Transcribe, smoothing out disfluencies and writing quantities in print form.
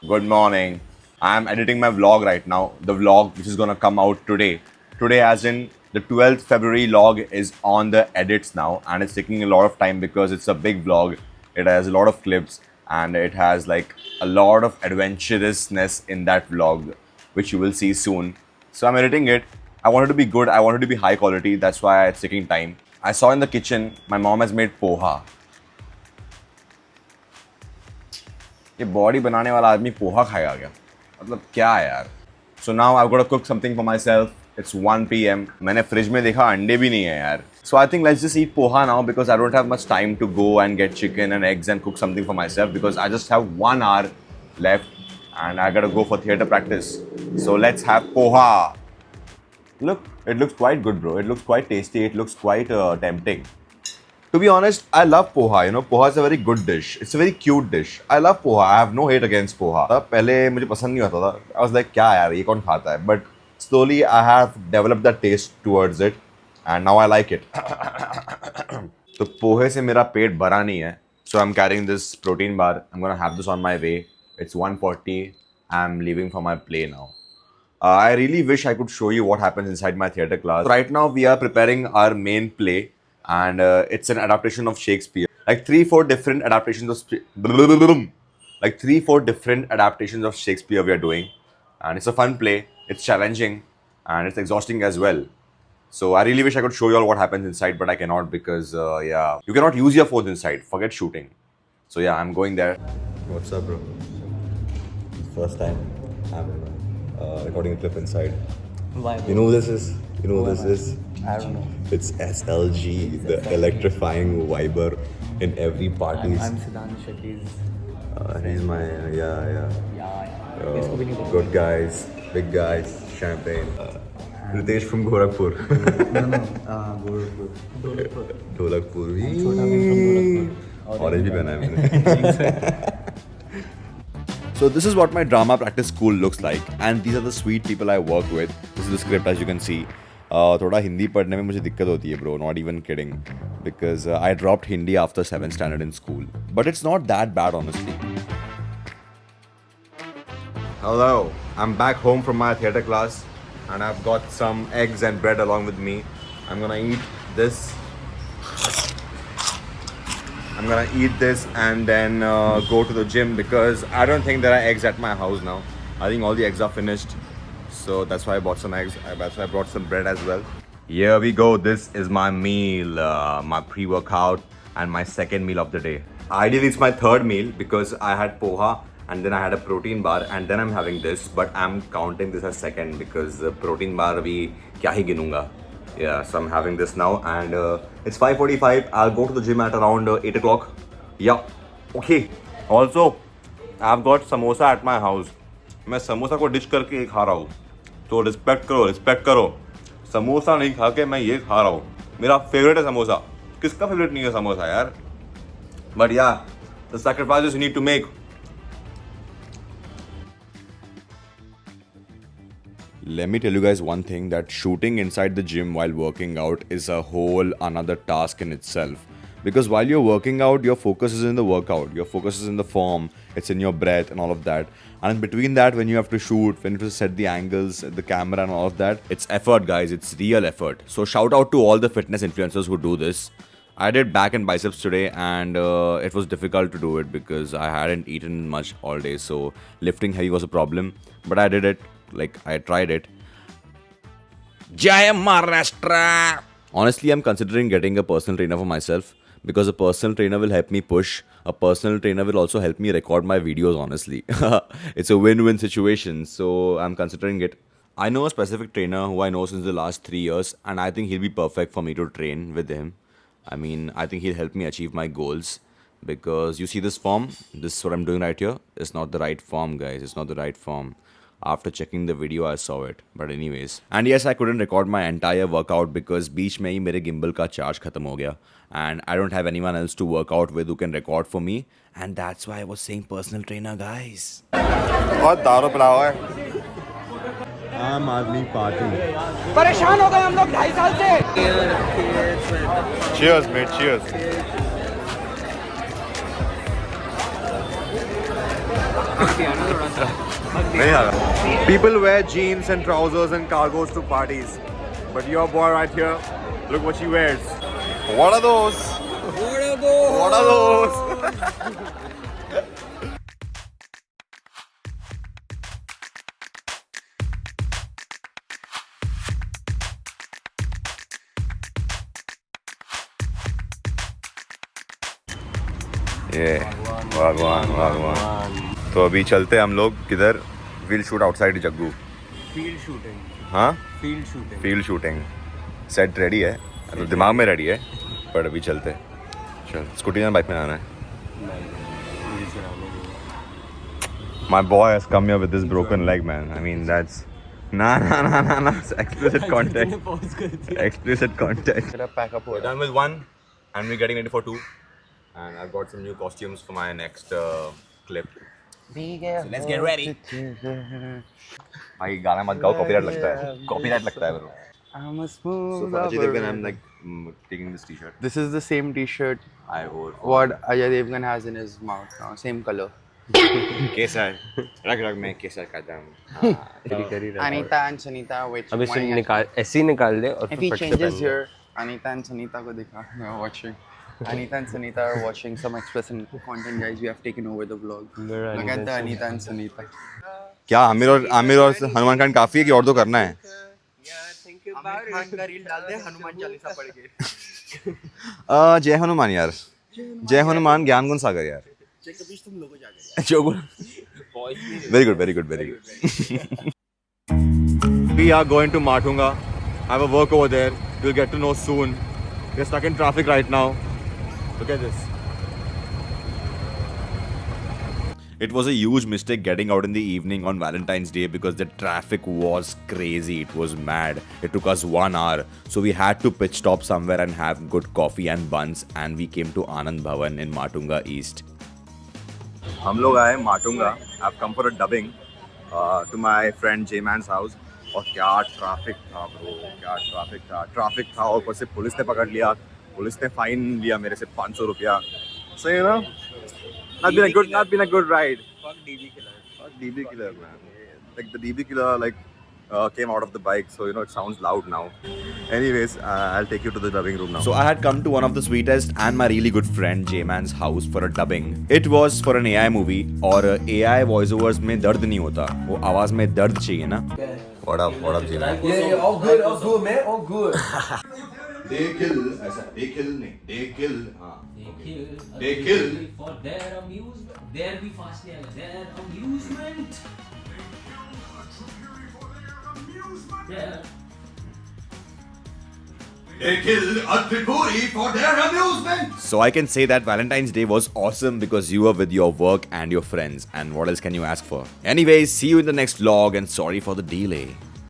Good morning. I'm editing my vlog right now. The vlog which is gonna come out today. Today, as in the 12th February log, is on the edits now, and it's taking a lot of time because it's a big vlog. It has a lot of clips and it has like a lot of adventurousness in that vlog, which you will see soon. So I'm editing it. I wanted to be good. I wanted to be high quality. That's why it's taking time. I saw in the kitchen my mom has made poha. ये body बनाने वाला आदमी पोहा खाएगा क्या? मतलब क्या है यार? So now I've got to cook something for myself. It's 1 p.m. मैंने फ्रिज में देखा अंडे भी नहीं है यार. So I think let's just eat poha now because I don't have much time to go and get chicken and eggs and cook something for myself because I just have 1 hour left and I gotta go for theatre practice. So let's have poha. Look, it looks quite good, bro. It looks quite tasty. It looks quite tempting. To be honest, I love poha. You know, poha is a very good dish. It's a very cute dish. I love poha. I have no hate against poha. पहले मुझे पसंद नहीं आता था. I was like, क्या यार ये कौन खाता है? But slowly I have developed the taste towards it, and now I like it. तो पोहे से मेरा पेट भरा नहीं है. So I'm carrying this protein bar. I'm gonna have this on my way. It's 1:40. I'm leaving for my play now. I really wish I could show you what happens inside my theatre class. So right now we are preparing our main play. And it's an adaptation of Shakespeare. Like 3-4 different adaptations of like 3-4 different adaptations of Shakespeare we are doing, and it's a fun play. It's challenging and it's exhausting as well. So I really wish I could show you all what happens inside, but I cannot because yeah, you cannot use your phones inside. Forget shooting. So yeah, I'm going there. What's up, bro? First time I'm recording a clip inside. Why? You know who this is? You know who this is? I don't know. It's SLG, the electrifying viber in every party. I'm Siddhant Shetty's. He's my yeah. इसको भी नहीं बोलते. Good guys, big guys, champagne. Ritesh from Gorakhpur. No, Gorakhpur. Dholakpur. छोटा भी from Gorakhpur. Orange भी पहना है मैंने. So this is what my drama practice school looks like, and these are the sweet people I work with. This is the script, as you can see. थोड़ा हिंदी पढ़ने में मुझे दिक्कत होती है, bro. Not even kidding, because I dropped Hindi after 7th standard in school. But it's not that bad, honestly. Hello, I'm back home from my theatre class, and I've got some eggs and bread along with me. I'm gonna eat this. I'm gonna eat this and then go to the gym because I don't think there are eggs at my house now. I think all the eggs are finished. So that's why I bought some eggs. That's why I brought some bread as well. Here we go. This is my meal, my pre-workout and my second meal of the day. Ideally, it's my third meal because I had poha and then I had a protein bar and then I'm having this. But I'm counting this as second because the protein bar bhi kya hi ginunga. Yeah, so I'm having this now and it's 5:45. I'll go to the gym at around 8 o'clock. Yeah, okay. Also, I've got samosa at my house. मैं समोसा को dish करके खा रहा हूँ. तो respect करो. समोसा नहीं खा के मैं ये खा रहा हूँ. मेरा फेवरेट है समोसा. किसका फेवरेट नहीं है समोसा यार? But yeah the sacrifices you need to make. Let me tell you guys one thing, that shooting inside the gym while working out is a whole another task in itself. Because while you're working out, your focus is in the workout, your focus is in the form, it's in your breath and all of that. And in between that, when you have to shoot, when you have to set the angles, the camera and all of that, it's effort, guys. It's real effort. So shout out to all the fitness influencers who do this. I did back and biceps today and it was difficult to do it because I hadn't eaten much all day. So lifting heavy was a problem. But I did it. Like, I tried it. Jai Maharashtra! Honestly, I'm considering getting a personal trainer for myself because a personal trainer will help me push. A personal trainer will also help me record my videos, honestly. It's a win-win situation, so I'm considering it. I know a specific trainer who I know since the last 3 years, and I think he'll be perfect for me to train with him. I mean, I think he'll help me achieve my goals because you see this form, this is what I'm doing right here. It's not the right form, guys. It's not the right form. After checking the video, I saw it. But anyways. And yes, I couldn't record my entire workout because बीच में ही मेरे gimbal का charge खत्म हो गया. And I don't have anyone else to work out with who can record for me. And that's why I was saying personal trainer, guys. बहुत दारू पिला हुआ है. आम आदमी पार्टी. परेशान हो गए हम लोग 2.5 साल से. Cheers, mate. Cheers. नहीं आ रहा. People wear jeans and trousers and cargos to parties, but your boy right here, look what she wears. What are those? What are those? ये भगवान. तो अभी चलते हम लोग किधर? Will shoot outside Jaggu. Field shooting. हाँ, field shooting. Field shooting. Set ready है, मतलब दिमाग में रेडी है, पर अभी चलते. चल, स्कूटी में बाइक में आना है. My boy has come here with this broken leg, man. I mean, that's nah. Explicit content. Explicit content. Pack up. We're done with one, and we're getting ready for two. And I've got some new costumes for my next clip. So let's get ready. भाई गाना मत गाओ, copyright लगता है. Copyright लगता है bro. I'm a smooth. So for Ajay Devgan, I'm like taking this t-shirt. This is the same T-shirt I wore. what Ajay Devgan has in his mouth now. Same color. केसर. रग में केसर का दम. Anita and Sunita, which अब इसे one- निकाल ऐसे ही निकाल दे और If फिर he फट से changes पहन here, Anita and Sunita को दिखा. We are watching. Anita and Sunita are watching some explicit content, guys. We have taken over the vlog. Where Look at the Anita and Sunita. क्या आमिर और हनुमान खान काफी है कि और दो करना है? आमिर खान का रील डाल दे, हनुमान चालीसा पढ़ के. जय हनुमान यार. जय हनुमान ज्ञान गुण सागर यार. तुम लोगों जाके. Very good, very good, very good. We are going to Matunga. I have a work over there. You'll get to know soon. We're stuck in traffic right now. Look at this. It was a huge mistake getting out in the evening on Valentine's Day because the traffic was crazy. It was mad. It took us 1 hour. So we had to pitch stop somewhere and have good coffee and buns. And we came to Anand Bhavan in Matunga East. हम लोग आए Matunga. I've come for a dubbing to my friend J-Man's house. और क्या traffic था bro, क्या traffic था और ऊपर से पुलिस ने पकड़ लिया. पुलिस ने फाइन लिया मेरे से 500 रुपया. So you know, not been a good ride. Fuck DB killer. Fuck DB killer, man. Like the DB killer came out of the bike, so you know it sounds loud now. Anyways, I'll take you to the dubbing room now. So I had come to one of the sweetest and my really good friend J-Man's house for a dubbing. It was for an AI movie और AI voiceovers में दर्द नहीं होता, वो आवाज में दर्द चाहिए ना. What up J-Man? Yeah, all good, man, all good. They kill, ऐसा they kill नहीं, they kill, हाँ. They kill for their amusement. There be fast their amusement. Yeah. They kill a Tripuri for their amusement. So I can say that Valentine's Day was awesome because you were with your work and your friends. And what else can you ask for? Anyways, see you in the next vlog and sorry for the delay.